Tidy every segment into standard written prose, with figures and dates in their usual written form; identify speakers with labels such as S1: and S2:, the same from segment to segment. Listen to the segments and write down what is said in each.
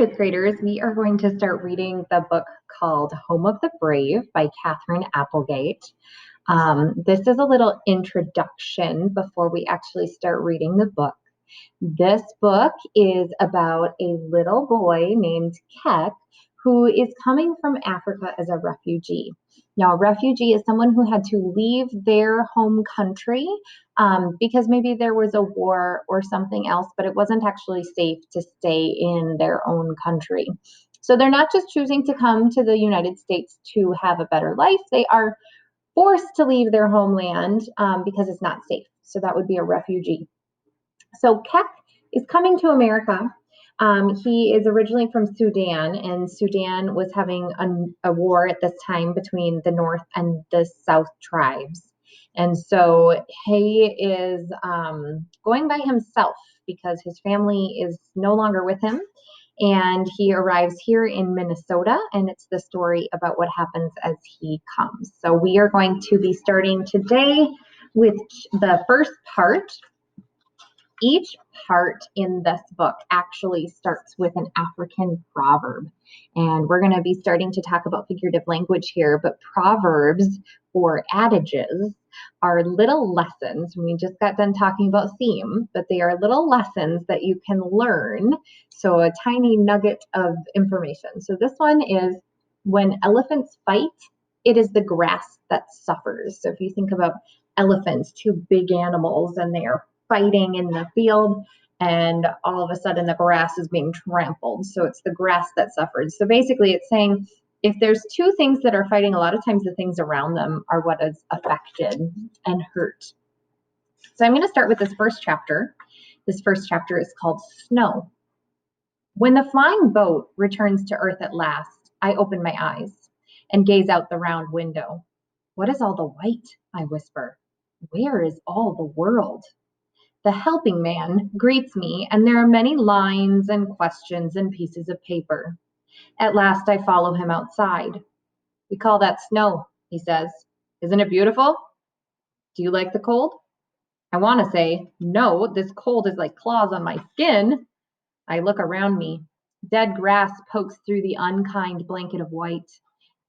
S1: fifth graders, we are going to start reading the book called Home of the Brave by Katherine Applegate. This is a little introduction before we actually start reading the book. This book is about a little boy named Keck who is coming from Africa as a refugee. Now, a refugee is someone who had to leave their home country because maybe there was a war or something else, but it wasn't actually safe to stay in their own country. So they're not just choosing to come to the United States to have a better life. They are forced to leave their homeland because it's not safe. So that would be a refugee. So Keck is coming to America. He is originally from Sudan, and Sudan was having a war at this time between the North and the South tribes. And so he is going by himself because his family is no longer with him. And he arrives here in Minnesota, and it's the story about what happens as he comes. So we are going to be starting today with the first part. Each part in this book actually starts with an African proverb. And we're going to be starting to talk about figurative language here, but proverbs or adages are little lessons. We just got done talking about theme, but they are little lessons that you can learn. So a tiny nugget of information. So this one is, when elephants fight, it is the grass that suffers. So if you think about elephants, two big animals, and they are fighting in the field, and all of a sudden the grass is being trampled. So it's the grass that suffers. So basically it's saying if there's two things that are fighting, a lot of times the things around them are what is affected and hurt. So I'm going to start with this first chapter. This first chapter is called Snow. When the flying boat returns to earth at last, I open my eyes and gaze out the round window. What is all the white? I whisper. Where is all the world? The helping man greets me, and there are many lines and questions and pieces of paper. At last, I follow him outside. We call that snow, he says. Isn't it beautiful? Do you like the cold? I want to say, no, this cold is like claws on my skin. I look around me. Dead grass pokes through the unkind blanket of white.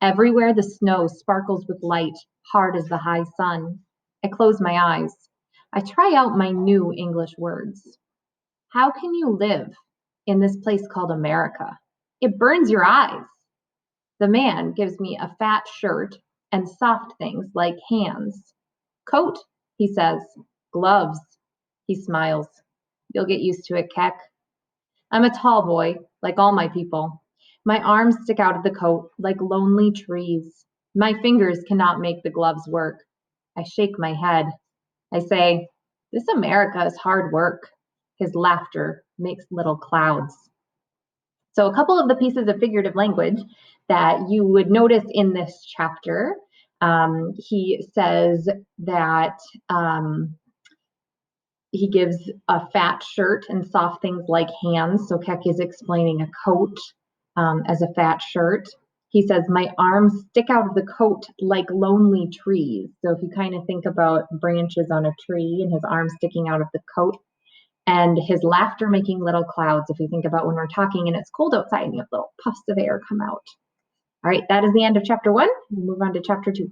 S1: Everywhere the snow sparkles with light, hard as the high sun. I close my eyes. I try out my new English words. How can you live in this place called America? It burns your eyes. The man gives me a fat shirt and soft things like hands. Coat, he says. Gloves. He smiles. You'll get used to it, Keck. I'm a tall boy, like all my people. My arms stick out of the coat like lonely trees. My fingers cannot make the gloves work. I shake my head. I say, this America is hard work. His laughter makes little clouds. So a couple of the pieces of figurative language that you would notice in this chapter, he says that he gives a fat shirt and soft things like hands. So Keck is explaining a coat as a fat shirt. He says, my arms stick out of the coat like lonely trees. So if you kind of think about branches on a tree and his arms sticking out of the coat, and his laughter making little clouds, if you think about when we're talking and it's cold outside and you have little puffs of air come out. All right, that is the end of chapter 1. We'll move on to chapter 2.